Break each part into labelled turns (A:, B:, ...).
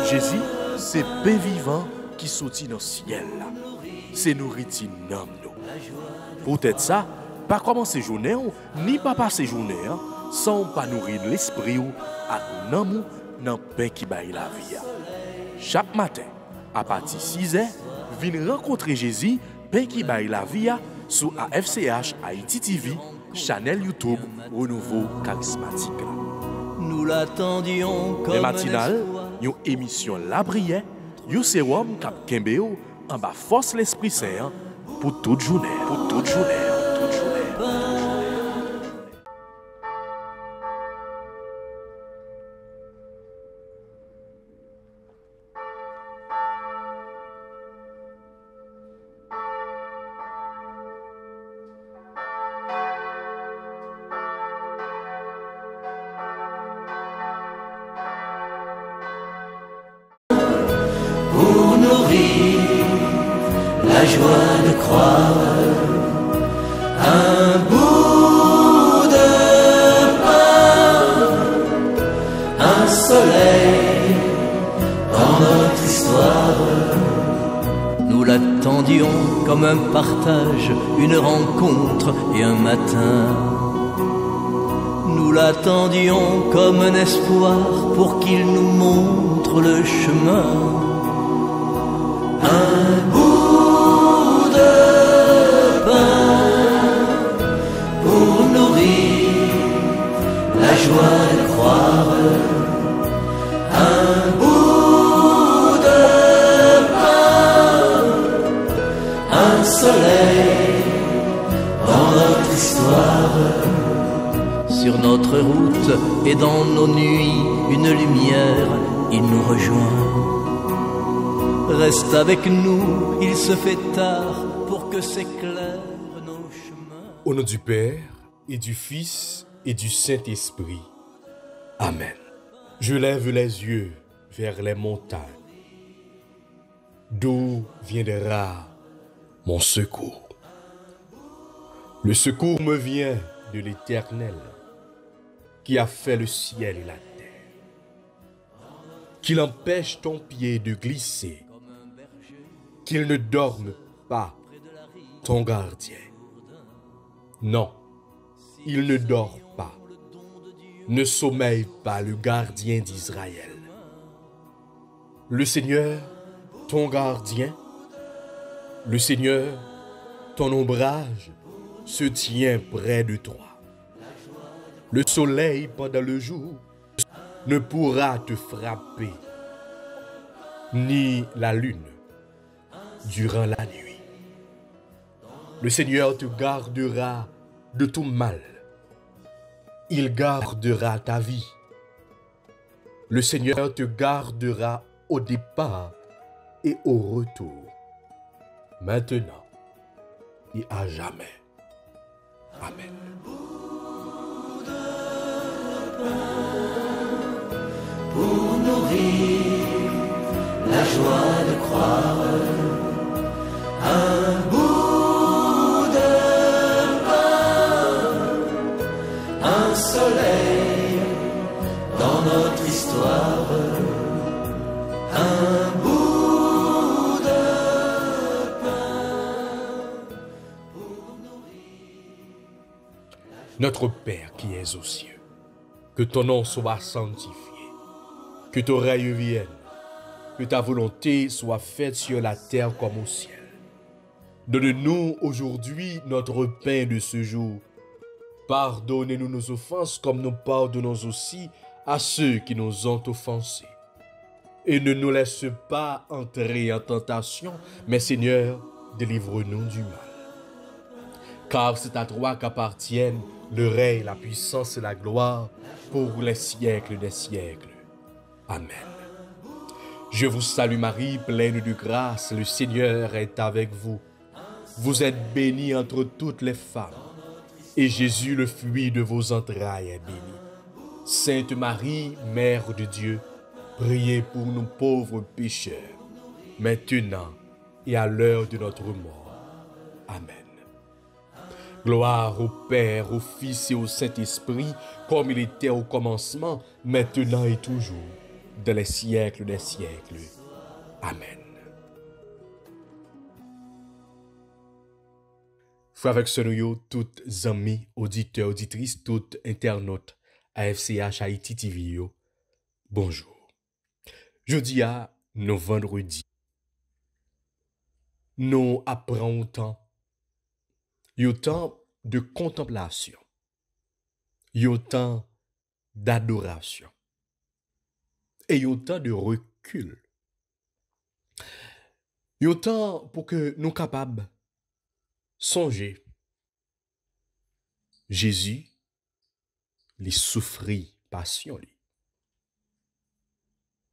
A: Jésus, c'est pain vivant qui sortit dans le ciel. C'est nourriture dans nous. Peut-être ça, pas commencer journée ni pas passer journée sans pas nourrir l'esprit ou à nous dans le pain qui baille la vie. Chaque matin, à partir de 6h, venez rencontrer Jésus, pain qui baille la vie sur AFCH Haïti TV, channel YouTube Renouveau Charismatique.
B: Nous l'attendions comme
A: les matinales, une émission La Prière, un sérum cap Kembeo en bas force l'Esprit Saint pour toute journée. Pour toute journée. Toute journée.
B: pour nourrir la joie de croire. Un bout de pain, un soleil dans notre histoire. Nous l'attendions comme un partage, une rencontre et un matin. Nous l'attendions comme un espoir pour qu'il nous montre le chemin. Un bout de pain pour nourrir la joie de croire. Un bout de pain, un soleil dans notre histoire. Sur notre route et dans nos nuits, une lumière, il nous rejoint. Reste avec nous, il se fait tard pour que s'éclairent nos chemins.
A: Au nom du Père et du Fils et du Saint-Esprit. Amen. Je lève les yeux vers les montagnes. D'où viendra mon secours? Le secours me vient de l'Éternel, qui a fait le ciel et la terre, qu'il empêche ton pied de glisser, qu'il ne dorme pas ton gardien. Non, il ne dort pas, ne sommeille pas le gardien d'Israël. Le Seigneur, ton gardien, le Seigneur, ton ombrage, se tient près de toi. Le soleil pendant le jour ne pourra te frapper, ni la lune durant la nuit. Le Seigneur te gardera de tout mal. Il gardera ta vie. Le Seigneur te gardera au départ et au retour, maintenant et à jamais. Amen.
B: Pour nourrir la joie de croire. Un bout de pain, un soleil dans notre histoire. Un bout de pain pour nourrir.
A: Notre Père qui es aux cieux, que ton nom soit sanctifié, que ton règne vienne, que ta volonté soit faite sur la terre comme au ciel. Donne-nous aujourd'hui notre pain de ce jour. Pardonnez-nous nos offenses comme nous pardonnons aussi à ceux qui nous ont offensés. Et ne nous laisse pas entrer en tentation, mais Seigneur, délivre-nous du mal. Car c'est à toi qu'appartiennent le règne, la puissance et la gloire pour les siècles des siècles. Amen. Je vous salue Marie, pleine de grâce, le Seigneur est avec vous. Vous êtes bénie entre toutes les femmes, et Jésus, le fruit de vos entrailles, est béni. Sainte Marie, Mère de Dieu, priez pour nous pauvres pécheurs, maintenant et à l'heure de notre mort. Amen. Gloire au Père, au Fils et au Saint-Esprit, comme il était au commencement, maintenant et toujours, dans les siècles des siècles. Amen. Frères avec nous, toutes amis, auditeurs, auditrices, toutes internautes, AFCH Haïti TV, bonjour. Jeudi à nos vendredi, nous apprenons autant de contemplation, autant d'adoration et autant de recul. Autant pour que nous capables songer Jésus, les souffrit passion li.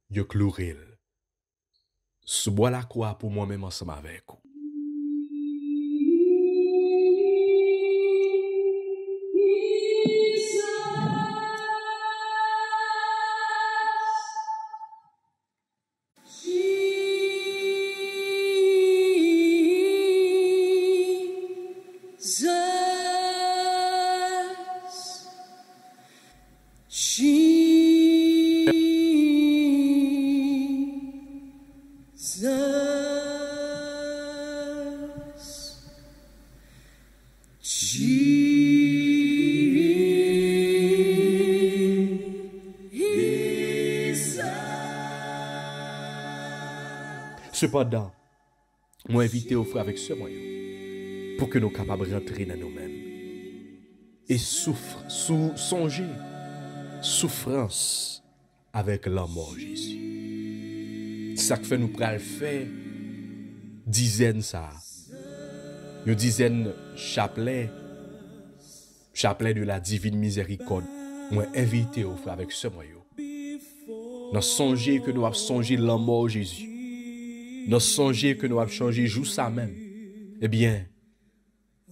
A: Yo clouril. Sous bois la croix pour moi-même ensemble avec vous. Cependant, moi invité au frère avec ce moyen pour que nous soyons capables de rentrer dans nous-mêmes et songer souffrance avec la mort Jésus. Ça que fait nous pral faire dizaines ça. Une dizaine chapelet de la divine miséricorde. Moi invité au frère avec ce moyen. Nous songer que nous avons songé la mort Jésus. Nous songeons que nous avons changé jour ça même. Eh bien,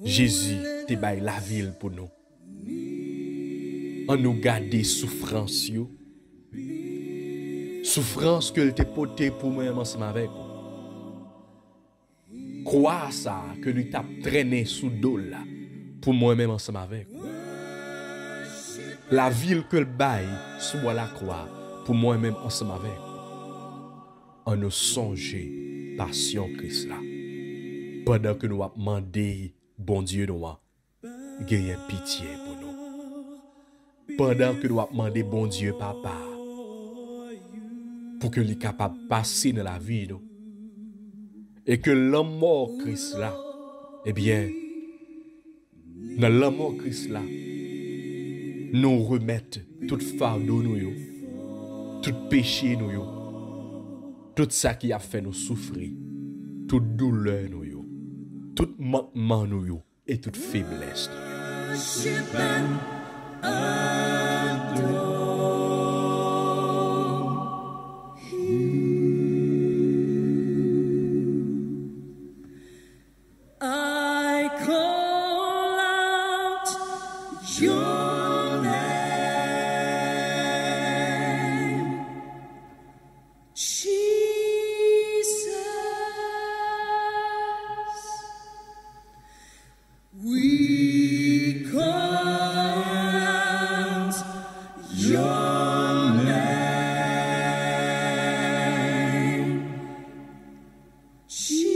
A: Jésus te baille la ville pour nous. En nous garder souffrance yo. Souffrance que te porté pour moi ensemble avec vous. Croire ça que nous t'a traîné sous dos là pour moi-même ensemble avec vous. La ville que le baille sous la croix pour moi-même ensemble avec vous. En nous songer passion Christ là. Pendant que nous avons demandé, bon Dieu, nous gagner pitié pour nous. Pendant que nous avons demandé, bon Dieu, papa, pour que nous soyons capables de passer dans la vie. Nous. Et que l'homme mort Christ là, eh bien, dans l'homme mort Christ là, nous remettre tout fardeau nous, tout péché nous, tout ça qui a fait nous souffrir, toute douleur nous, tout manquement nous et toute faiblesse nous.
B: I call out your name, Jesus. We call out your name, Jesus.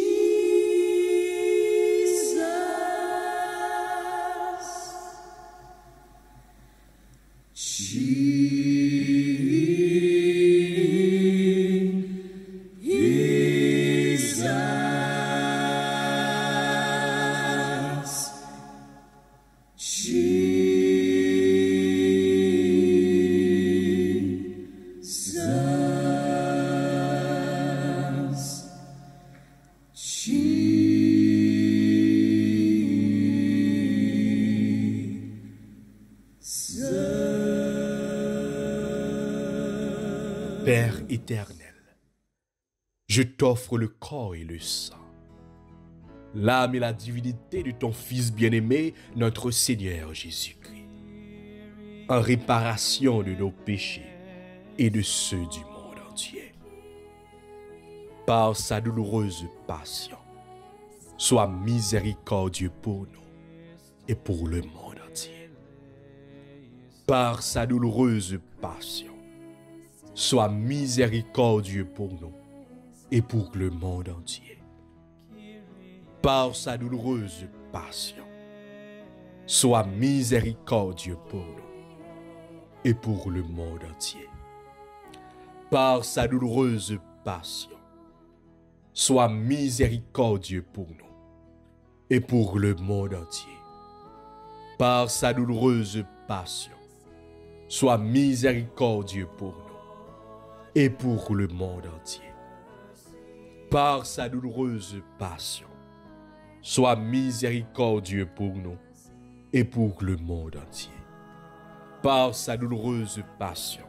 A: Père éternel, je t'offre le corps et le sang, l'âme et la divinité de ton Fils bien-aimé, notre Seigneur Jésus-Christ, en réparation de nos péchés et de ceux du monde entier. Par sa douloureuse passion, sois miséricordieux pour nous et pour le monde entier. Par sa douloureuse passion, sois miséricordieux pour nous et pour le monde entier. Par sa douloureuse passion, sois miséricordieux pour nous et pour le monde entier. Par sa douloureuse passion, sois miséricordieux pour nous et pour le monde entier. Par sa douloureuse passion, sois miséricordieux pour nous et pour le monde entier. Par sa douloureuse passion, sois miséricordieux pour nous et pour le monde entier. Par sa douloureuse passion,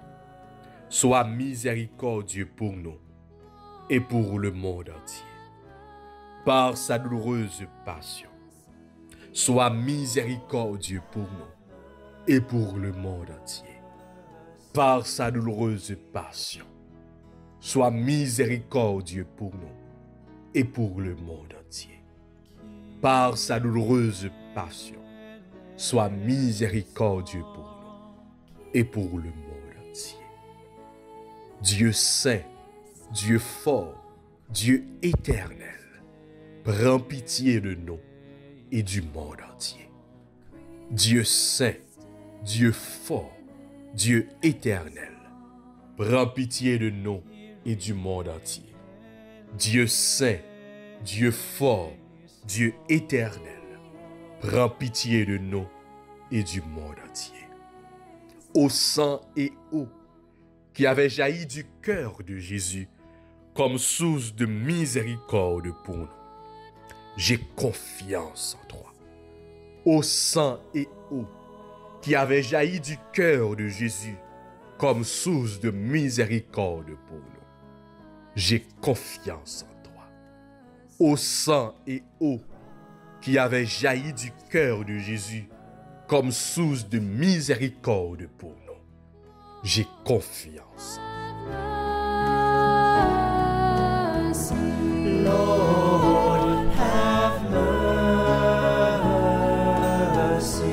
A: sois miséricordieux pour nous et pour le monde entier. Par sa douloureuse passion, sois miséricordieux pour nous et pour le monde entier. Par sa douloureuse passion, sois miséricordieux pour nous et pour le monde entier. Par sa douloureuse passion, sois miséricordieux pour nous et pour le monde entier. Dieu saint, Dieu fort, Dieu éternel, prends pitié de nous et du monde entier. Dieu saint, Dieu fort, Dieu éternel, prends pitié de nous et du monde entier. Dieu saint, Dieu fort, Dieu éternel, prends pitié de nous et du monde entier. Au sang et eau qui avait jailli du cœur de Jésus comme source de miséricorde pour nous, j'ai confiance en toi. Au sang et eau qui avait jailli du cœur de Jésus comme source de miséricorde pour nous, j'ai confiance en toi. Au sang et eau qui avait jailli du cœur de Jésus comme source de miséricorde pour nous, j'ai confiance.
B: Lord, have mercy.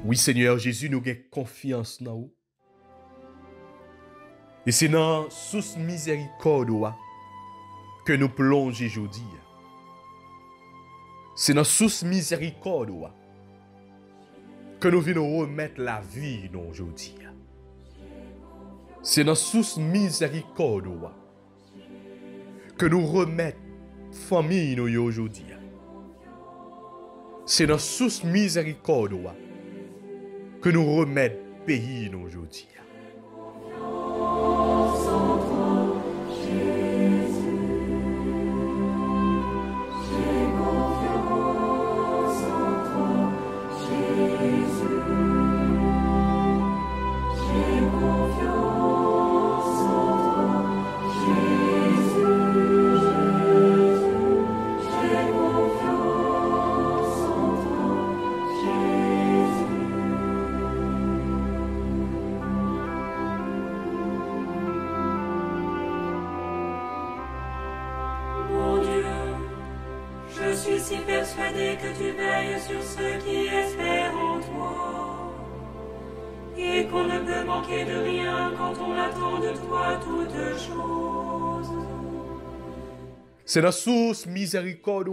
A: Oui, Seigneur Jésus, nous avons confiance dans vous. Et c'est dans sous miséricorde que nous plongeons aujourd'hui. C'est dans sous miséricorde que nous venons remettre la vie nous aujourd'hui. C'est dans sous miséricorde que nous remettons famille nous aujourd'hui. C'est dans sous miséricorde que nous remettons pays nous aujourd'hui.
C: Je suis si persuadé que tu veilles sur ceux qui espèrent en toi, et qu'on ne peut manquer de rien quand on attend de toi toutes choses.
A: C'est la source miséricorde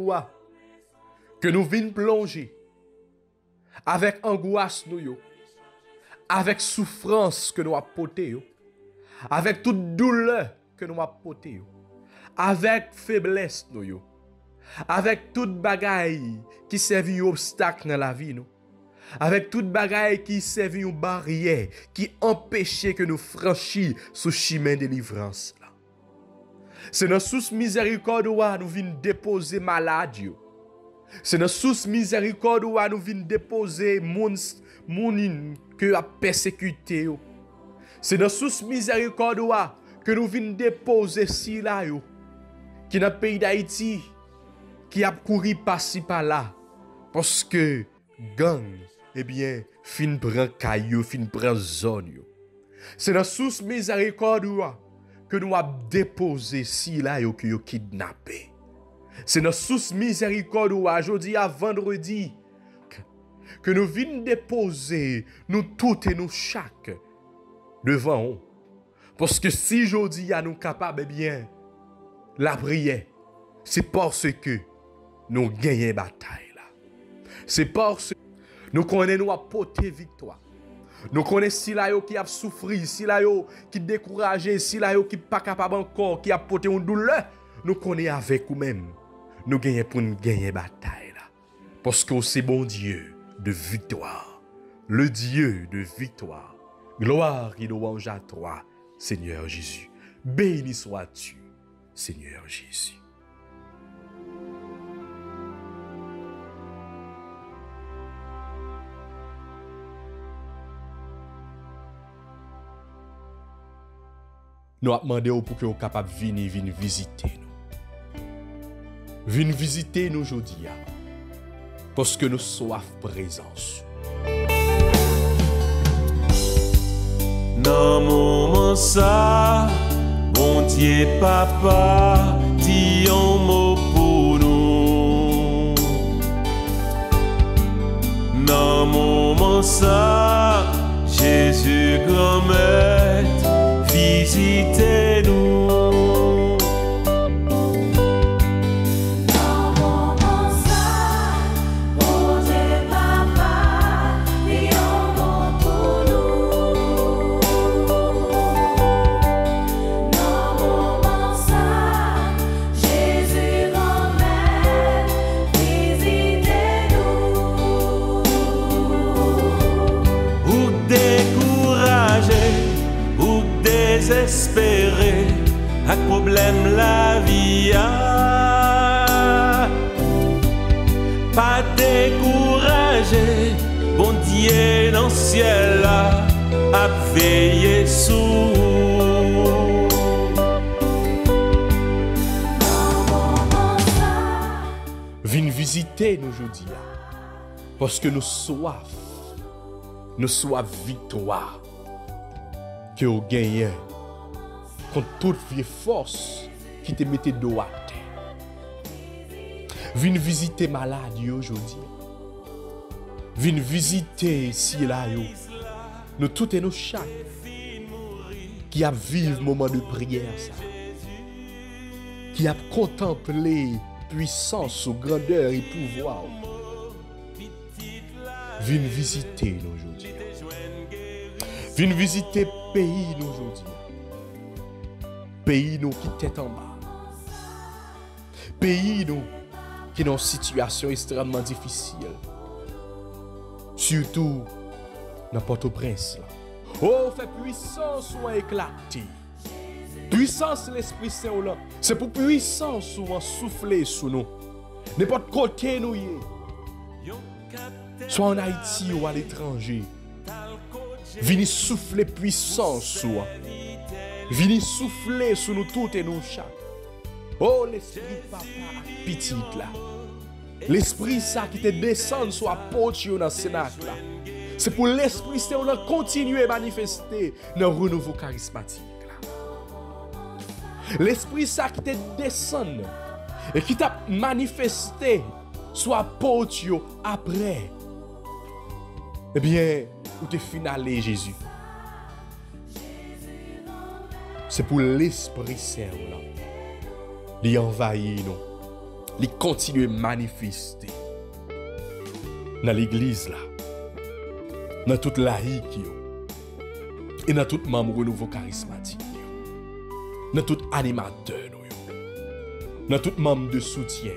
A: que nous venons plonger avec angoisse nous, avec souffrance que nous apportons, avec toute douleur que nous apportons, avec faiblesse nous, avec toute bagaille qui servent obstacle dans la vie nous, avec toute bagaille qui servent une barrière qui empêche que nous franchissions ce chemin de délivrance là. C'est dans sous miséricorde où nous venons déposer maladie. C'est dans sous miséricorde où nous venons déposer moun que a persécuté. C'est dans sous miséricorde où que nous venons déposer si là qui dans le pays d'Haïti qui a couru par-ci par-là parce que gang fin prend caillou, fin prend zone yo. C'est dans sous miséricorde que nous avons déposé si là yo que yo kidnappé. C'est notre source miséricorde aujourd'hui à vendredi que nous venons déposer nous toutes et nous chaque devant eux. Parce que si aujourd'hui à nous capables, eh bien, la prière, c'est parce que nous gagnons bataille là. C'est parce que nous connaissons nous apporter victoire. Nous connaissons si là qui a souffert, si là qui découragé, si là qui pas capable encore, qui a porté une douleur, nous connaissons avec nous-mêmes. Nous gagnons pour nous gagner bataille là. Parce que c'est bon Dieu de victoire. Le Dieu de victoire. Gloire et louange à toi, Seigneur Jésus. Béni sois-tu, Seigneur Jésus. Nous avons demandé pour que vous capables de venir visiter nous. Venez visiter nous aujourd'hui. Parce que nous soif présence.
D: Dans moment ça, bon Dieu papa, dis un mot pour nous. Dans moment ça, Jésus grand-mère, visitez-nous. Désespéré, à problème la vie a. Pas découragé, bon Dieu dans le ciel a veillé sous.
A: Viens visiter nous aujourd'hui, parce que nous soif victoire que vous gagnez contre toute vieille force qui te mette dos à terre. Viens visiter malade aujourd'hui. Viens visiter si là yo. Nous toutes et nous chaque qui a vivre moment de prière ça. Qui a contemplé puissance, grandeur et pouvoir. Viens visiter nous aujourd'hui. Viens visiter pays nous aujourd'hui. Pays nous qui tête en bas. Pays nous qui sont dans une situation extrêmement difficile. Surtout dans Port-au-Prince. Oh, fait puissance soit éclatée. Puissance l'Esprit Saint là. C'est pour puissance souvent souffler sous nous. N'importe côté nous y est. Soit en Haïti ou à l'étranger. Venez souffler puissance soi. Venez souffler sur nous toutes et nous chaque. Oh, l'esprit papa petit là. L'esprit ça qui te descend sur apôtre dans le Sénat là. C'est pour l'esprit ça on a continué à manifester dans le renouveau charismatique là. L'esprit ça qui te descend et qui t'a manifesté sur apôtre après. Eh bien, où te finalé Jésus. C'est pour l'Esprit Saint là. Il envahit nous. Il continue à manifester. Dans l'église là. Dans toute la laïque et dans tout membre renouveau charismatique. Dans tout animateur dans tout membre de soutien.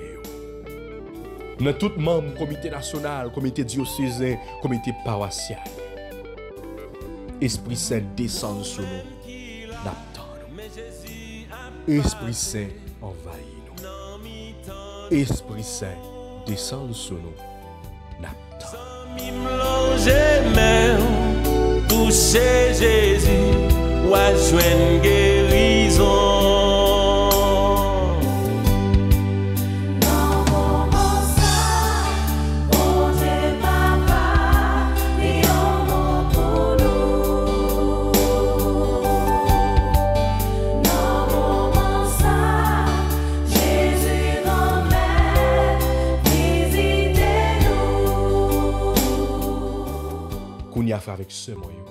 A: Dans tout membre comité national, comité diocésain, comité paroissial. Esprit Saint descend sur nous. Esprit Saint envahit nous. Esprit Saint descend sur nous.
D: Toucher Jésus, ou à joindre guérison.
C: Jésus grand
A: affaire avec ce moyen.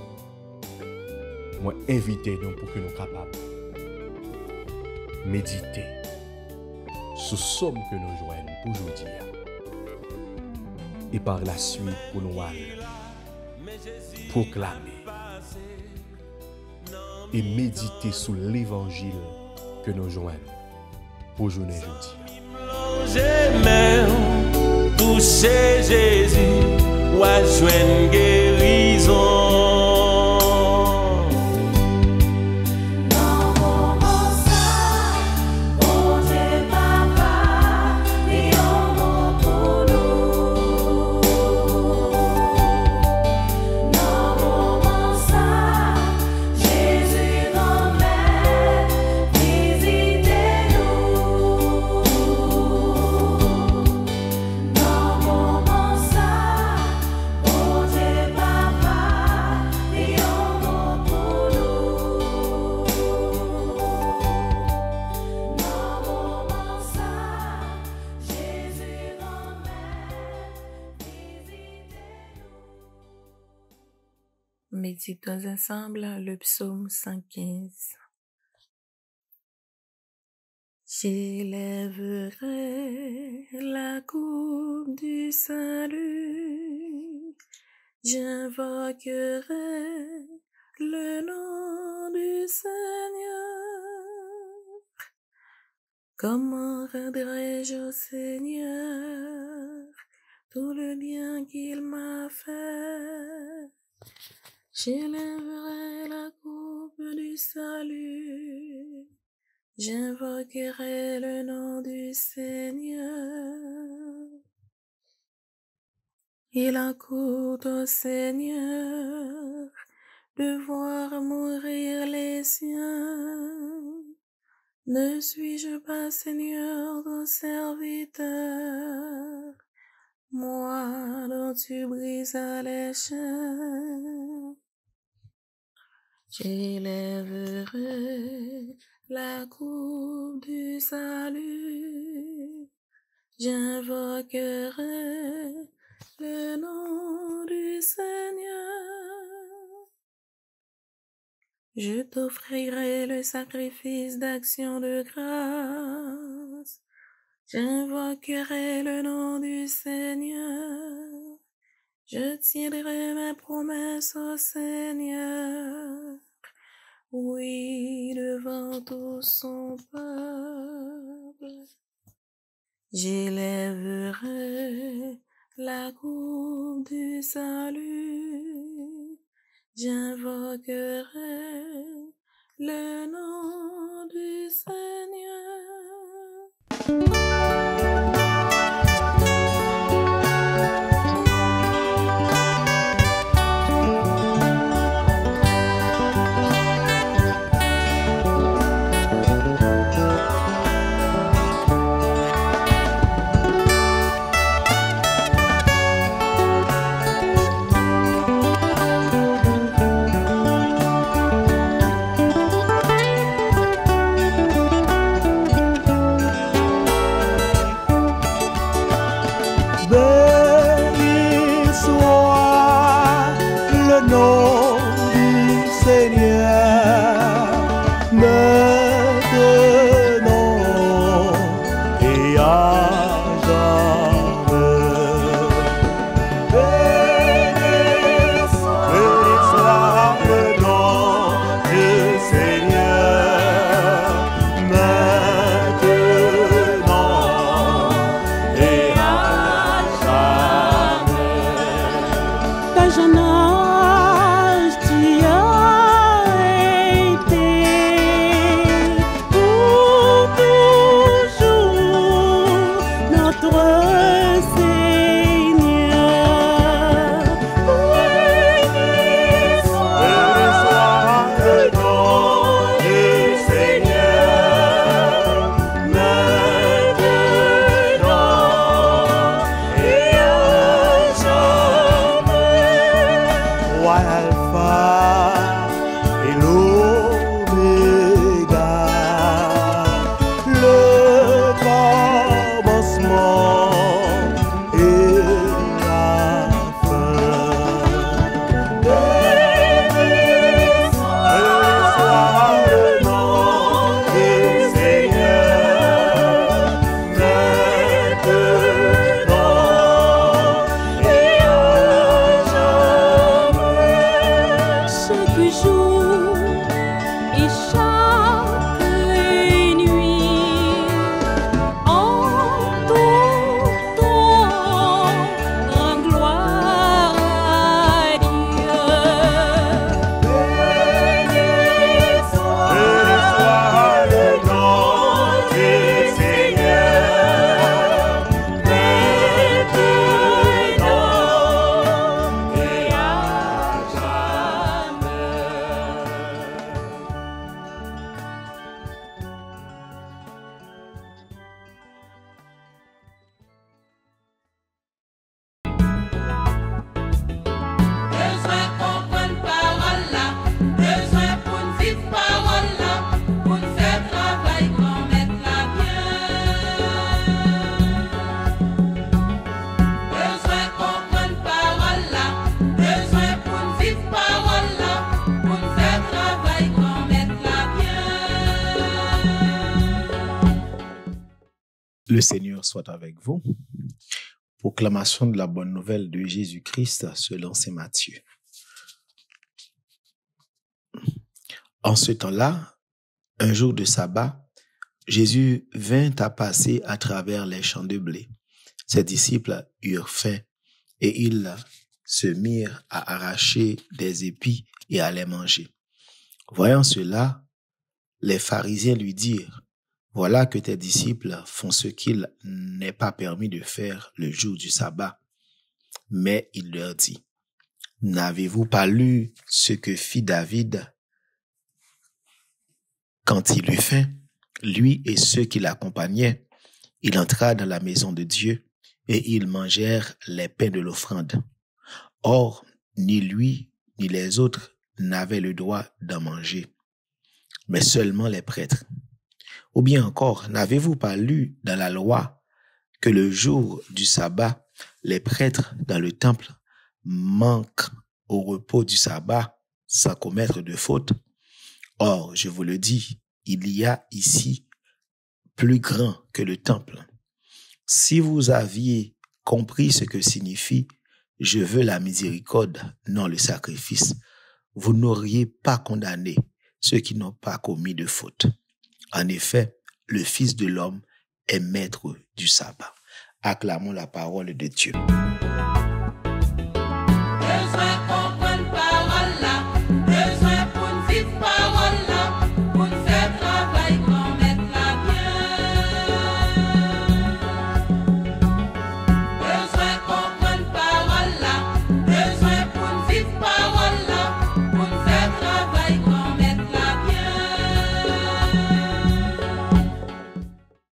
A: Moi, inviter nous pour que nous capables méditer sur somme que nous joignons pour aujourd'hui. Et par la suite, pour nous aller proclamer et méditer sur l'évangile que nous joignons pour journée aujourd'hui.
D: Toucher Jésus, ou à joindre guérison.
E: Méditons ensemble le psaume 115. J'élèverai la coupe du salut, j'invoquerai le nom du Seigneur. Comment rendrai-je au Seigneur tout le bien qu'il m'a fait? J'élèverai la coupe du salut, j'invoquerai le nom du Seigneur. Il a coûté au Seigneur de voir mourir les siens. Ne suis-je pas Seigneur ton serviteur, moi dont tu brisas les chaînes? J'élèverai la coupe du salut, j'invoquerai le nom du Seigneur. Je t'offrirai le sacrifice d'action de grâce, j'invoquerai le nom du Seigneur. Je tiendrai mes promesses au Seigneur, oui, devant tout son peuple. J'élèverai la coupe du salut, j'invoquerai le nom du Seigneur.
F: Le Seigneur soit avec vous. Proclamation de la bonne nouvelle de Jésus-Christ selon saint Matthieu. En ce temps-là, un jour de sabbat, Jésus vint à passer à travers les champs de blé. Ses disciples eurent faim et ils se mirent à arracher des épis et à les manger. Voyant cela, les pharisiens lui dirent: voilà que tes disciples font ce qu'il n'est pas permis de faire le jour du sabbat. Mais il leur dit: n'avez-vous pas lu ce que fit David quand il eut faim, lui et ceux qui l'accompagnaient? Il entra dans la maison de Dieu et ils mangèrent les pains de l'offrande. Or, ni lui ni les autres n'avaient le droit d'en manger, mais seulement les prêtres. Ou bien encore, n'avez-vous pas lu dans la loi que le jour du sabbat, les prêtres dans le temple manquent au repos du sabbat sans commettre de faute? Or, je vous le dis, il y a ici plus grand que le temple. Si vous aviez compris ce que signifie « je veux la miséricorde, non le sacrifice », vous n'auriez pas condamné ceux qui n'ont pas commis de faute. En effet, le Fils de l'homme est maître du sabbat. Acclamons la parole de Dieu.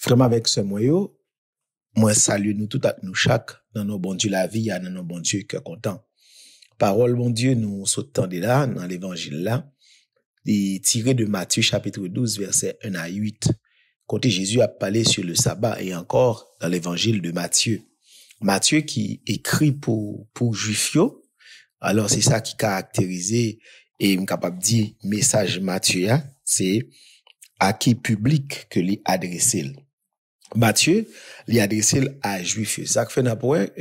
F: Vraiment avec ce moyen, moi salue nous tout à nous chaque dans nos bon Dieu la vie, dans nos bon Dieu que content. Parole bon Dieu nous sautant de là dans l'évangile là, tiré de Matthieu chapitre 12 verset 1 à 8. Côté Jésus a parlé sur le sabbat et encore dans l'évangile de Matthieu. Matthieu qui écrit pour juifs. Alors c'est ça qui caractérisé et est capable de dire message Matthieu, c'est à qui public que lui adressé. Matthieu, lui adressé à juifs. Ça fait n'importe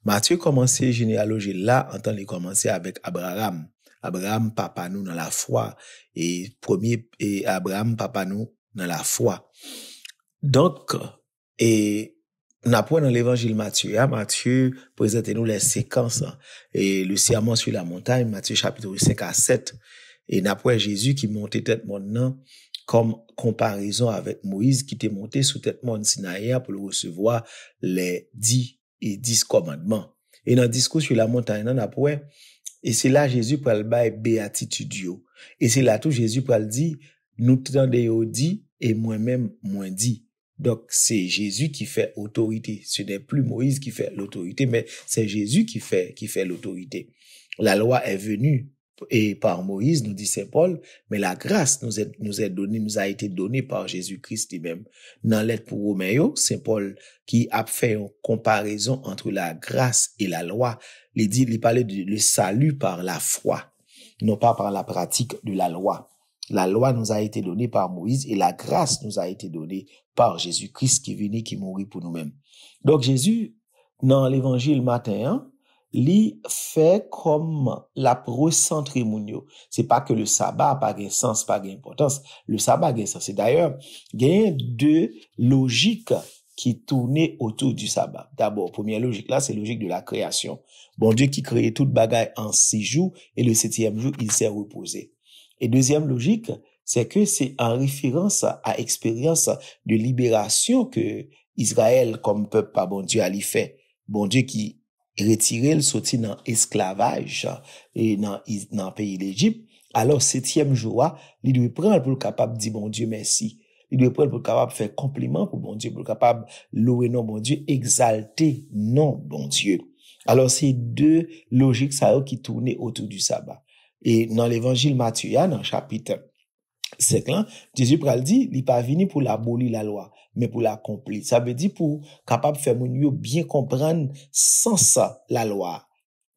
F: Matthieu commençait généalogie là, en temps il commençait avec Abraham. Abraham papa nous dans la foi et premier et Abraham papa nous dans la foi. Donc n'apprend dans l'évangile Matthieu, Matthieu présente nous les séquences et le sermon sur la montagne, Matthieu chapitre 5 à 7 et n'apprend Jésus qui montait tête maintenant comme comparaison avec Moïse qui était monté sous tête mont Sinaï pour recevoir les 10 commandements. Et dans le discours sur la montagne, on apprend et c'est là Jésus pour le bail béatitude. Et c'est là tout Jésus pour le dire nous t'entendez dit et moi-même moins dit. Donc c'est Jésus qui fait autorité. Ce n'est plus Moïse qui fait l'autorité, mais c'est Jésus qui fait l'autorité. La loi est venue et par Moïse, nous dit Saint Paul, mais la grâce nous a été donnée par Jésus-Christ lui-même. Dans l'être pour Romains, Saint Paul qui a fait une comparaison entre la grâce et la loi, il parlait de le salut par la foi, non pas par la pratique de la loi. La loi nous a été donnée par Moïse et la grâce nous a été donnée par Jésus-Christ qui est venu, qui mourit pour nous-mêmes. Donc Jésus, dans l'évangile matin, li fait comme la recentrer mounio. C'est pas que le sabbat a pas de sens, pas d'importance. Le sabbat a de sens. D'ailleurs, il y a deux logiques qui tournaient autour du sabbat. D'abord, première logique là, c'est logique de la création. Bon Dieu qui créait toute bagaille en 6 jours et le 7e jour, il s'est reposé. Et deuxième logique, c'est que c'est en référence à expérience de libération que Israël, comme peuple par bon Dieu, a fait. Bon Dieu qui retirer le sorti dans esclavage et dans pays d'Égypte. Alors 7e jour, il doit prendre pour capable dire bon Dieu merci. Il doit prendre pour capable faire compliment pour bon Dieu, pour capable louer non bon Dieu, exalter non bon Dieu. Alors c'est deux logiques ça qui tournaient autour du sabbat. Et dans l'évangile Matthieu, dans chapitre 5 là, Jésus pral dit, il pas venu pour l'abolir la loi, mais pour l'accomplir. Ça veut dire pour capable faire moun yo bien comprendre sens la loi,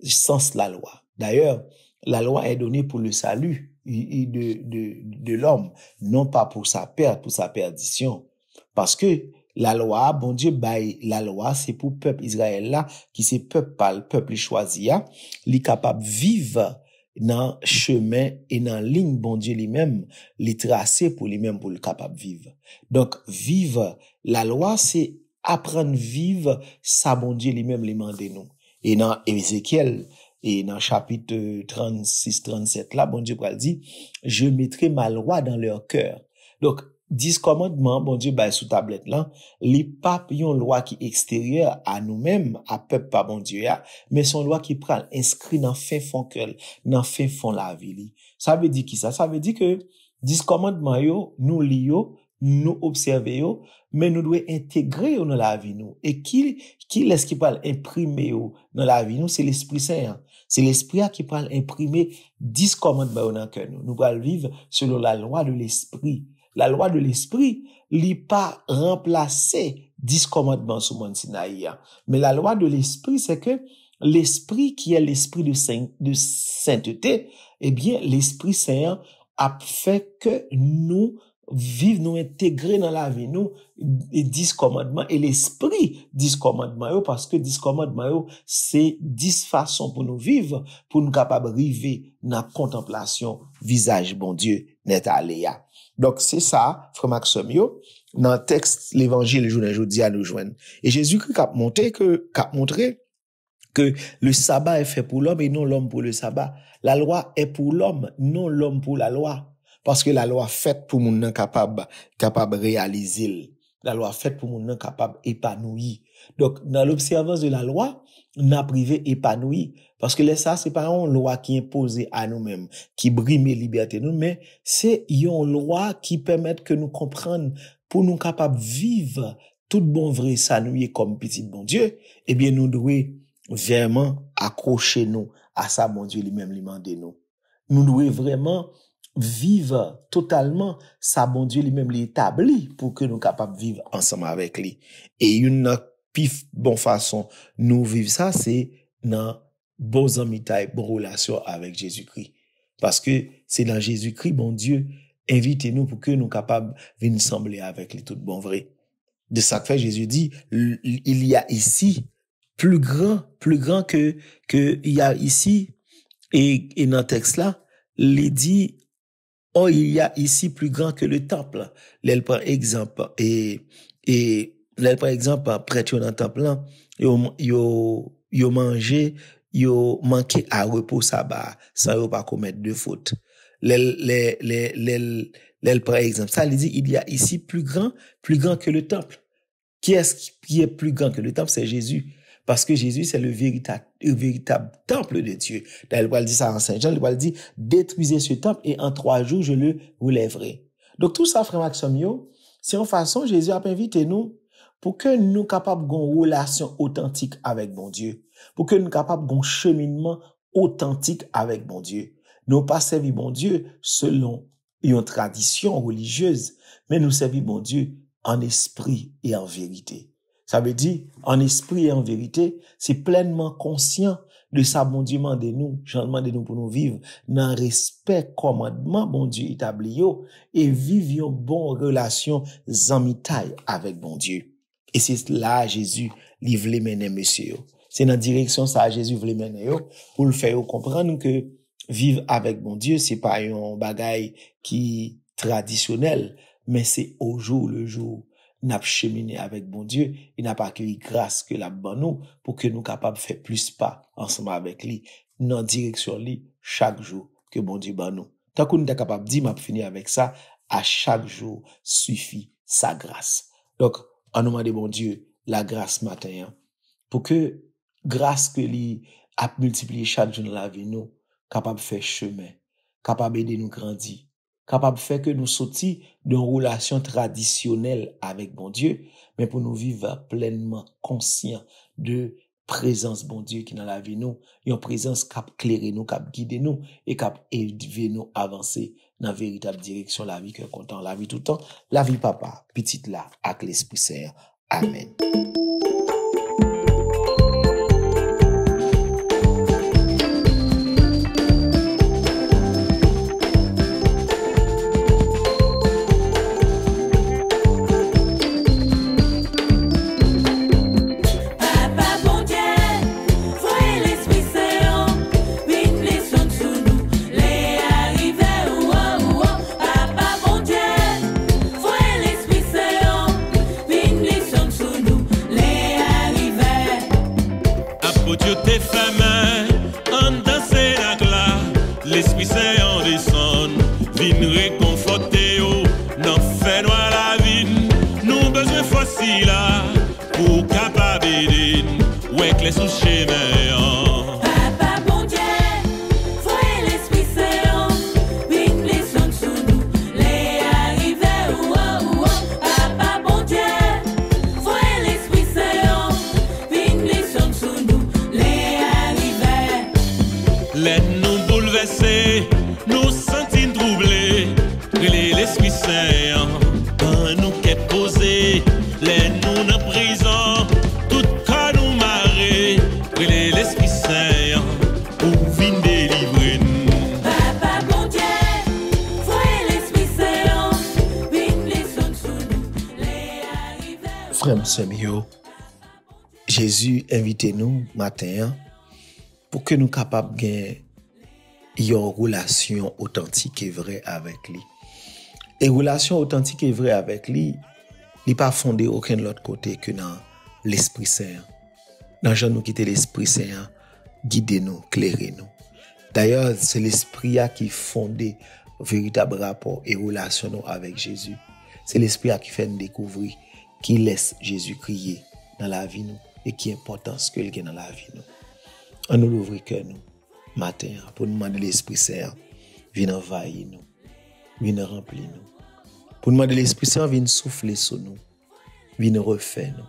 F: sens la loi. D'ailleurs, la loi est donnée pour le salut de l'homme, non pas pour sa perte, pour sa perdition. Parce que La loi, bon Dieu bail la loi, c'est pour peuple Israël là, qui c'est peuple par peuple choisi, li capable vivre dans chemin et dans ligne bon Dieu lui-même, li tracé pour lui-même pour le capable vivre. Donc vivre la loi, c'est apprendre vivre ça bon Dieu lui-même lui demande nous. Et dans Ézéchiel et dans chapitre 36-37 là, bon Dieu dit, je mettrai ma loi dans leur cœur. Donc 10 commandements, bon Dieu, sous tablette là, les papes yon loi qui extérieure à nous-mêmes, à peuple pas bon Dieu, mais son loi qui prend inscrit dans fin fond cœur, dans fin fond la vie. Ça veut dire qui ça? Ça veut dire que 10 commandements yo, nous liyo, nous observer yo, mais nous devons intégrer yo dans la vie nous. Et qui laisse qui parle imprimer yo dans la vie nous, c'est l'Esprit Saint. C'est l'Esprit qui parle imprimer 10 commandements dans cœur nous. Nous allons vivre selon la loi de l'Esprit. La loi de l'Esprit, li pas remplacer 10 commandements sur Mont Sinaï. Mais la loi de l'Esprit, c'est que l'Esprit qui est l'Esprit de sainteté, eh bien, l'Esprit Saint a fait que nous vivons, nous intégrer dans la vie, nous, 10 commandements, et l'Esprit 10 commandements, parce que 10 commandements, c'est 10 façons pour nous vivre, pour nous capables de vivre dans la contemplation, visage, bon Dieu, net aléa. Donc, c'est ça, frère Maxime, dans le texte, l'évangile, le jour d'aujourd'hui, à nous joindre. Et Jésus-Christ a montré que le sabbat est fait pour l'homme et non l'homme pour le sabbat. La loi est pour l'homme, non l'homme pour la loi. Parce que la loi faite pour moun nan capable réaliser. La loi faite pour moun nan capable épanoui. Donc, dans l'observance de la loi, n'a privé épanoui. Parce que ça, c'est pas une loi qui impose à nous-mêmes, qui brime liberté nous, mais c'est une loi qui permet que nous comprenions pour nous capables de vivre tout bon vrai ça nous est comme petit bon Dieu. Eh bien, nous devons vraiment accrocher nous à ça, bon Dieu lui-même lui demander nous. Nous devons vraiment vivre totalement ça, bon Dieu lui-même l'établit pour que nous capables de vivre ensemble avec lui. Et une pif bonne façon nous vivre ça, c'est dans bonnes amitiés, bonnes relations avec Jésus-Christ. Parce que c'est dans Jésus-Christ, bon Dieu, invitez-nous pour que nous capables de venir sembler avec lui tout bon vrai. De ça que fait Jésus dit, il y a ici plus grand que il y a ici, et dans le texte là, il dit, oh, il y a ici plus grand que le temple. Là, par exemple, là, par exemple, prêtre dans le temple là, yo mangé, yo manqué à repos sabbat, sans yo pas commettre de faute. Là, par exemple, ça, il dit, il y a ici plus grand que le temple. Qui est-ce qui est plus grand que le temple? C'est Jésus. Parce que Jésus, c'est le véritable temple de Dieu. Il va dire ça en Saint Jean, il va dire, détruisez ce temple et en 3 jours, je le relèverai. Donc, tout ça, frère Maxime, c'est en façon, Jésus a invité nous pour que nous capables d'avoir une relation authentique avec bon Dieu. Pour que nous capables d'avoir un cheminement authentique avec bon Dieu. Nous pas servir bon Dieu selon une tradition religieuse, mais nous servir bon Dieu en esprit et en vérité. Ça veut dire, en esprit et en vérité, c'est pleinement conscient de ça, bon Dieu, demande-nous, demande-nous pour nous vivre dans le respect, commandement, bon Dieu, établi, et vivre une bonne relation, amitié avec bon Dieu. Et c'est là, Jésus, il voulait mener, monsieur. C'est dans la direction, ça, Jésus voulait mener, pour le faire comprendre que vivre avec bon Dieu, c'est pas un bagage qui traditionnel, mais c'est au jour le jour. N'a cheminé avec bon Dieu, il n'a pas accueilli grâce que la bonne nous pour que nous capables de faire plus pas ensemble avec lui, dans direction lui chaque jour que bon Dieu ban nous. Tant qu'on est capable de dire, m'a fini avec ça, à chaque jour suffit sa grâce. Donc, en nom de bon Dieu, la grâce matin, pour que grâce que lui a multiplié chaque jour dans la vie nous, capable de faire chemin, capable d'aider nous grandir, capable de faire que nous sortions d'une relation traditionnelle avec bon Dieu, mais pour nous vivre pleinement conscients de présence bon Dieu qui est dans la vie nous, une présence qui éclaire nous, qui guide nous et qui aide nous avancer dans la véritable direction la vie que content, la vie tout le temps, la vie papa, petite là, avec l'Esprit Saint. Amen.
D: l'Esprit Saint en descend, vin réconforter yo, n'en fait noir la vie. Nous besoin facile là pour capable aider, ouais que les sous chemin.
C: Papa bon Dieu, voyez l'Esprit Saint, vin descend sous nous, les arrivés ou Papa bon Dieu, voyez l'Esprit Saint, vin descend sous nous, les arrivés.
D: Laisse-nous bouleverser, nous sentir troublés, l'Esprit Saint, en nous qu'est posé, laisse-nous dans prison, tout cas nous marrer, l'Esprit Saint, pour venir délivrer nous.
C: Papa bon Dieu, voyez l'Esprit Saint, vin descend sous nous, les arrivés.
F: Frère Semio, Jésus invite nous matin pour que nous capables de gagner une relation authentique et vraie avec lui. Et relation authentique et vraie avec lui, n'est pas fondée aucun autre côté que dans l'Esprit Saint. Dans Jean nous quitter l'Esprit Saint, guidez-nous, éclairez-nous. D'ailleurs, c'est l'Esprit qui fonde véritable rapport et relation avec Jésus. C'est l'Esprit qui fait nous découvrir qui laisse Jésus crier dans la vie nous et qui importance que il a dans la vie nous. On nous l'ouvre cœur nous matin pour nous demander l'Esprit Saint vienne envahir nous, vienne remplir nous. Pour nous demander l'Esprit Saint vienne souffler sur nous, vienne refaire nous.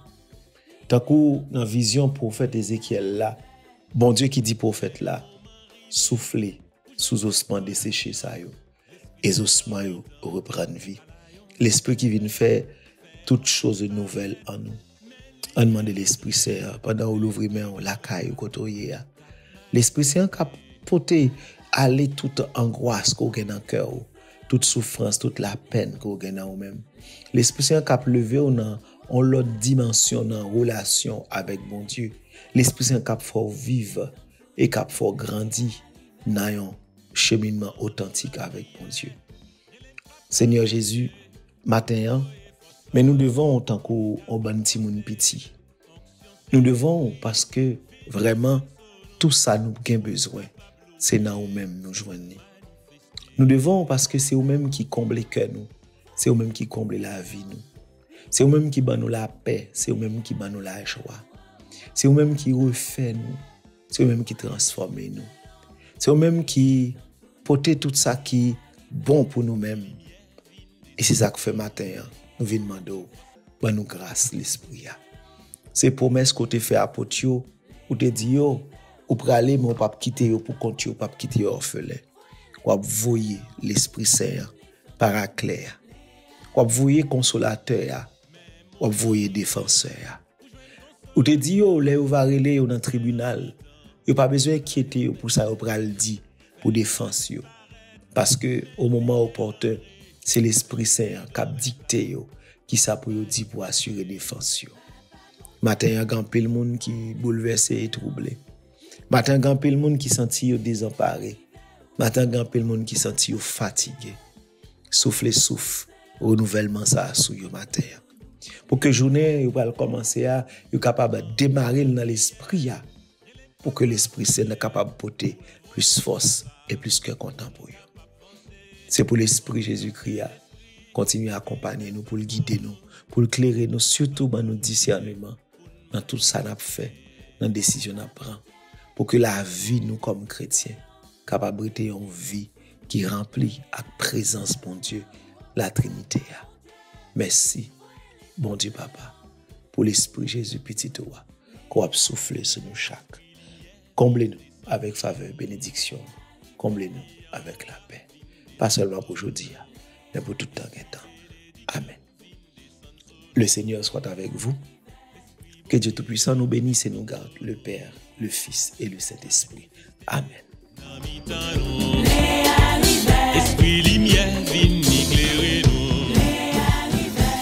F: Tant que dans vision prophète Ézéchiel là, bon Dieu qui dit prophète là, souffler sous ossements desséchés ça yo, et ossements yo reprendre vie. L'Esprit qui vient faire toutes choses nouvelles en nous. On demande l'Esprit Saint pendant où l'ouvrir main la caille côté ya. L'Esprit Saint qui porter aller toute angoisse qu'on a dans le cœur, toute souffrance, toute la peine qu'on a dans nous-mêmes. L'Esprit Saint qui a levé en l'autre dimension dans relation avec mon Dieu. L'Esprit Saint qui a fait vivre et qui a fait grandir dans un cheminement authentique avec mon Dieu. Seigneur Jésus, matin, mais nous devons en tant qu'on bon petit moun petit. Nous devons parce que vraiment tout ça nous avons besoin. C'est dans nous-mêmes nous joindre. Nous devons parce que c'est nous-mêmes qui comble le cœur nous. C'est nous-mêmes qui comble la vie nous. C'est nous-mêmes qui ban nous la paix, c'est nous-mêmes qui ban nous la joie. C'est nous-mêmes qui refait nous. C'est nous-mêmes qui transforme nous. C'est nous-mêmes qui porter tout ça qui est bon pour nous-mêmes. Et c'est ça que fait matin, nous venons demander ban nous grâce l'esprit. C'est promesse qu'on te fait à potio ou te dit yo ou praler mais on pas quitter yo pour compter pas quitter orphelin. Ou voyer l'Esprit Saint paraclère. Ou voyer consolateur, ou voyer défenseur. Ou te dit yo là ou va relé yo dans tribunal, yo pas besoin inquiéter yo pour ça ou pral dit pour défense yo. Parce que au moment opportun, c'est l'Esprit Saint qui a dicté yo qui ça pour yo dit pour assurer défense yo. Matin, il y a grand pile monde qui bouleversé et troublé. Matin, il y a grand pile monde qui senti désemparé. Matin, il y a grand pile monde qui senti fatigué. Souffle, renouvellement ça sous yo matin. Pour que journée yo va commencer à yo capable de démarrer dans l'esprit pour que l'Esprit Saint soit capable de porter plus force et plus que content pour yo. C'est pour l'Esprit Jésus-Christ continuer à accompagner nous, pour le guider nous, pour éclairer nous, surtout dans nos discernements, dans tout ça qu'on a fait, dans les décisions qu'on prend, pour que la vie, nous, comme chrétiens, capable de une vie qui remplit avec présence, bon Dieu, la Trinité. Merci, bon Dieu, Papa, pour l'Esprit Jésus, petit toi, qu'on a soufflé sur nous chaque. Comblez-nous avec faveur, bénédiction. Comblez-nous avec la paix. Pas seulement pour aujourd'hui, mais pour tout temps et temps. Amen. Le Seigneur soit avec vous. Que Dieu Tout-Puissant nous bénisse et nous garde, le Père, le Fils et le Saint-Esprit. Amen.
D: Esprit lumière, vin éclairer nous.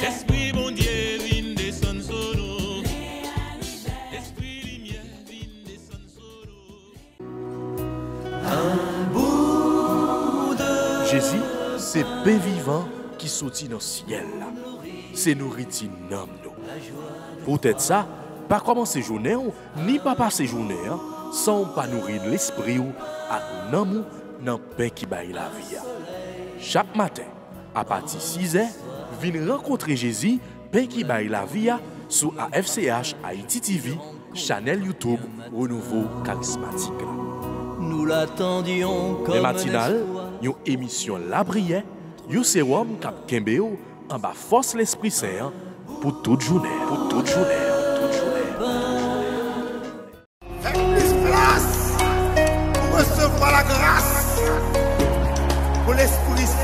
D: Esprit bon Dieu, vin descendre sur nous. Esprit lumière, vin descendre sur nous.
A: Jésus, c'est pain vivant qui sortit dans le ciel. C'est nourriture nam nous. Peut-être ça, pas commencer journée ni pas passer journée sans pas nourrir l'esprit à nam
G: dans pain qui baille la vie. Chaque matin, à partir de 6h, venez rencontrer Jésus, pain qui baille la vie, sur AFCH Haïti TV, channel YouTube Renouveau Charismatique.
B: Nous l'attendions comme
G: les matinales, une émission La Prière, un sérum cap Kembeo, en bas force l'Esprit Saint pour toute journée. Pour toute journée.
H: Faites plus place pour recevoir la grâce pour l'Esprit Saint.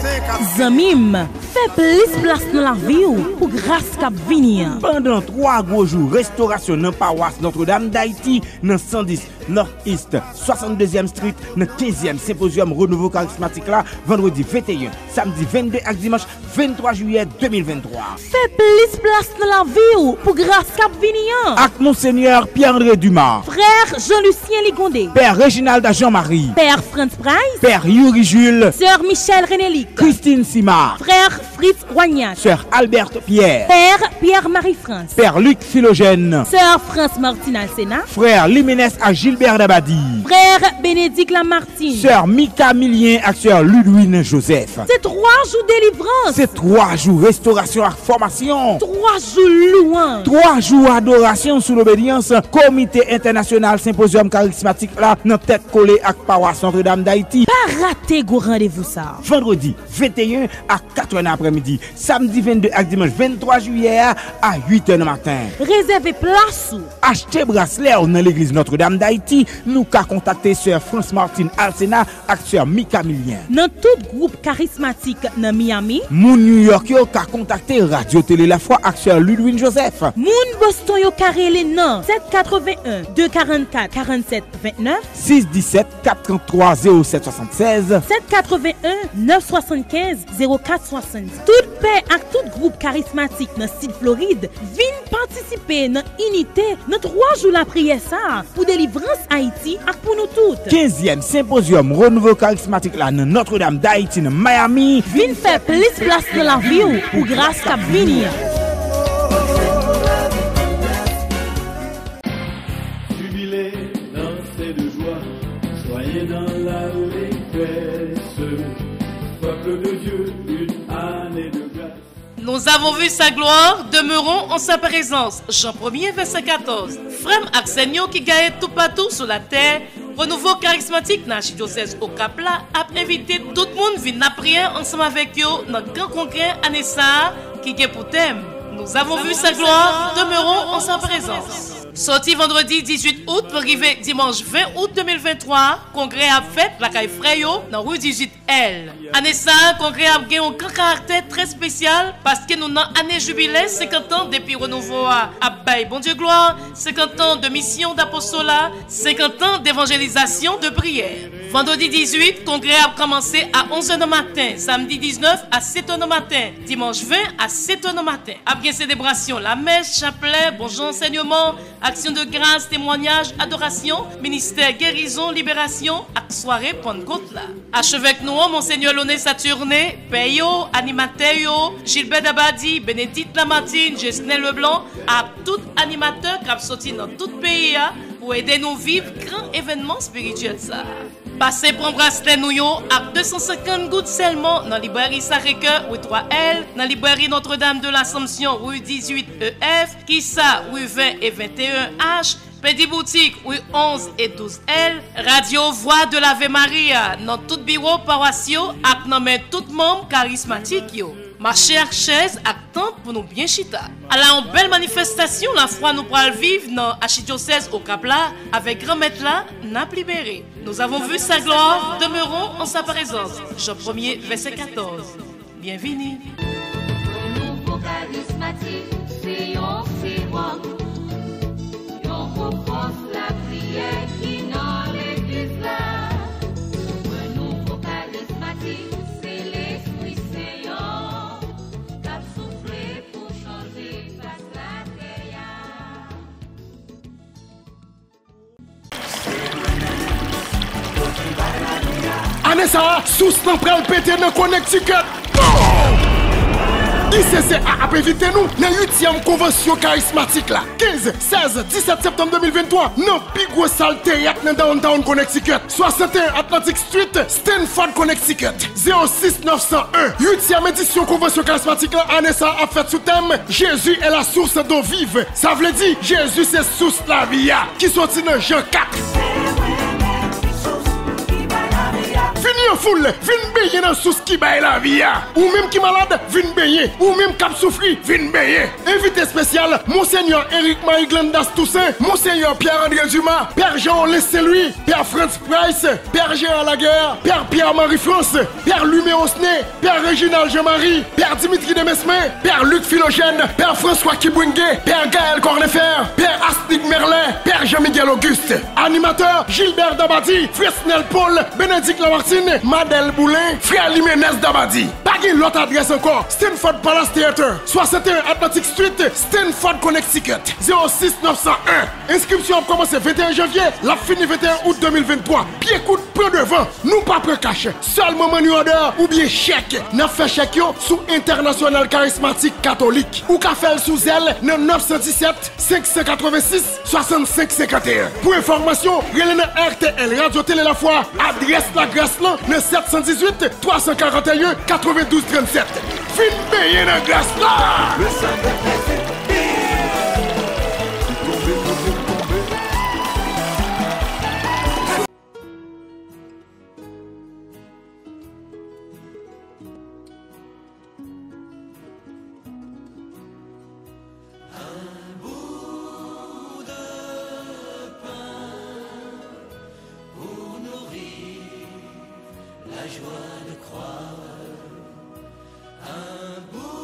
E: Zamim, fais plus place dans la vie pour grâce cap venir.
I: Pendant 3 gros jours, restauration dans paroisse Notre-Dame d'Haïti, dans 110 North-East, 62e Street, dans 15e Symposium Renouveau Charismatique là, vendredi 21, samedi 22 et dimanche 23 juillet 2023.
E: Fais plus place dans la vie pour grâce cap venir.
I: Avec Monseigneur Pierre-André Dumas,
E: Frère Jean-Lucien Ligondé,
I: Père Réginald Jean-Marie,
E: Père Franz Price,
I: Père Yuri Jules,
E: Sœur Michel Renélic,
I: Christine Simard,
E: Frère Fritz Roignac,
I: Sœur Alberte Pierre,
E: Père Pierre-Marie France,
I: Père Luc Philogène,
E: Sœur France Martine Alsena,
I: Frère Liménès à Gilbert Dabadi,
E: Frère Bénédicte Lamartine,
I: Sœur Mika Milien à Sœur Ludwine Joseph.
E: C'est 3 jours délivrance.
I: C'est 3 jours restauration et formation.
E: 3 jours louange.
I: 3 jours adoration sous l'obédience. Comité international symposium charismatique là, dans tête collée avec paroisse Notre-Dame d'Haïti.
E: Pas rater go rendez-vous ça.
I: Vendredi 21 à 4h après-midi. Samedi 22 et dimanche 23 juillet à 8h du matin.
E: Réservez place.
I: Achetez bracelet dans l'église Notre-Dame d'Haïti. Nous ka contacter sœur France Martine Alsena avec sœur Mika Milien.
E: Dans tout groupe charismatique dans Miami.
I: Moun New York yo ka contacter Radio Télé La Foi avec sœur Ludwine Joseph.
E: Moun Boston yo carré non 781 244 47 29
I: 617 433 07 76
E: 781 975 04 70. Toute paix avec tout groupe charismatique dans sud Floride vinn participer dans unité dans 3 jours la prière ça pour délivrance Haïti et pour nous toutes.
I: 15e symposium Renouveau Charismatique là dans Notre-Dame d'Haïti dans Miami.
E: Vinn faire plus place dans la vie pour grâce cap venir.
J: Jubilez, dansez de joie, soyez dans l'allégresse. Peuple de Dieu, une année de grâce.
K: Nous avons vu sa gloire, demeurons en sa présence. Jean 1er, verset 14. Frère Axenio qui gagne tout partout sur la terre, Renouveau Charismatique dans l'archidiocèse au Cap-là a invité tout le monde à venir prier ensemble avec eux dans le grand congrès Anessa qui est pour thème. Nous avons vu sa gloire, demeurons en sa présence. Sorti vendredi 18 août pour arriver dimanche 20 août 2023, congrès a fait la caille Freyo dans rue 18L. Anessa, congrès a gagné un caractère très spécial parce que nous avons année jubilé 50 ans depuis Renouveau à Baye Bon Dieu Gloire, 50 ans de mission d'apostolat, 50 ans d'évangélisation de prière. Vendredi 18, congrès a commencé à 11h du matin, samedi 19 à 7h du matin, dimanche 20 à 7h du matin. Après célébration, la messe, chapelet, bonjour enseignement, action de grâce, témoignage, adoration, ministère guérison, libération, ak soirée Pentecôte là. Archevêque nous, Monseigneur Loné Saturné, Peyo, animateur, Gilbert Dabadi, Bénédicte Lamartine, Jesnel Leblanc, à tout animateur qui a sorti dans tout pays pour aider nous vivre grand événement spirituel ça. Passez pour un bracelet nouillon à 250 gouttes seulement dans la librairie Sacré-Cœur, rue 3L, dans la librairie Notre-Dame de l'Assomption, rue 18EF, Kissa, rue 20 et 21H, Petit Boutique, rue 11 et 12L, Radio Voix de l'Ave Maria, dans tout bureau paroissiaux, avec nommé tout membre charismatique yo. Marcher à chaise à temps pour nous bien chita. Alors, en belle manifestation, la foi nous pourra vivre dans l'archidiocèse au Cap-là, avec grand maître là, n'a libéré. Nous avons vu sa gloire, demeurons en sa présence. Jean 1er, verset 14. Bienvenue.
C: Renouveau charismatique, c'est un sérum. On propose la prière qui dans l'église là. Renouveau charismatique, c'est l'Esprit Saint. T'as soufflé pour changer face la terre.
H: Anessa, sous nan pral pété nan Connecticut.
L: ICCA a invité nous dans la 8e convention charismatique là. 15, 16, 17 septembre 2023, dans Big Gros Salle Théâtre dans Downtown Connecticut. 61 Atlantic Street, Stanford, Connecticut. 06 901. 8e édition convention charismatique là, année ça a fait sous thème Jésus est la source d'eau vive. Ça veut dire Jésus c'est source la vie qui sorti dans Jean 4. Fini en foule, vin baigner dans sous qui baille la vie. Ou même qui malade, vin baigner. Ou même cap souffri, vin baigner. Invité spécial, Monseigneur Eric Marie Glendas Toussaint, Monseigneur Pierre-André Dumas, Père Jean-Olé Saint-Louis, Père Franz Price, Père Gérard Laguerre, Père Pierre-Marie France, Père Lumé Osné, Père Réginald Jean-Marie, Père Dimitri Demesmin, Père Luc Philogène, Père François Kibouingue, Père Gaël Cornefer, Père Astrid Merlin, Père Jean-Miguel Auguste. Animateur, Gilbert Dabadi, Fresnel Paul, Bénédicte Lamartine, Madel Boulin, Frère Liménez Dabadi. Pas l'autre adresse encore. Stanford Palace Theater, 61 Atlantic Street, Stanford, Connecticut. 06 901. Inscription a commencé 21 janvier, la fini 21 août 2023. Pied coup de près devant, nous pas prêt cash. Seulement money order ou bien chèque. N'a fait chèque sous International Charismatique Catholique. Ou qu'a fait sous elle, 917 586 65 51. Pour information, relais RTL Radio Télé La Foi, adresse la Grâce là, 718 341 92 37. Fin payé la Grâce là.
B: La joie de croire un bout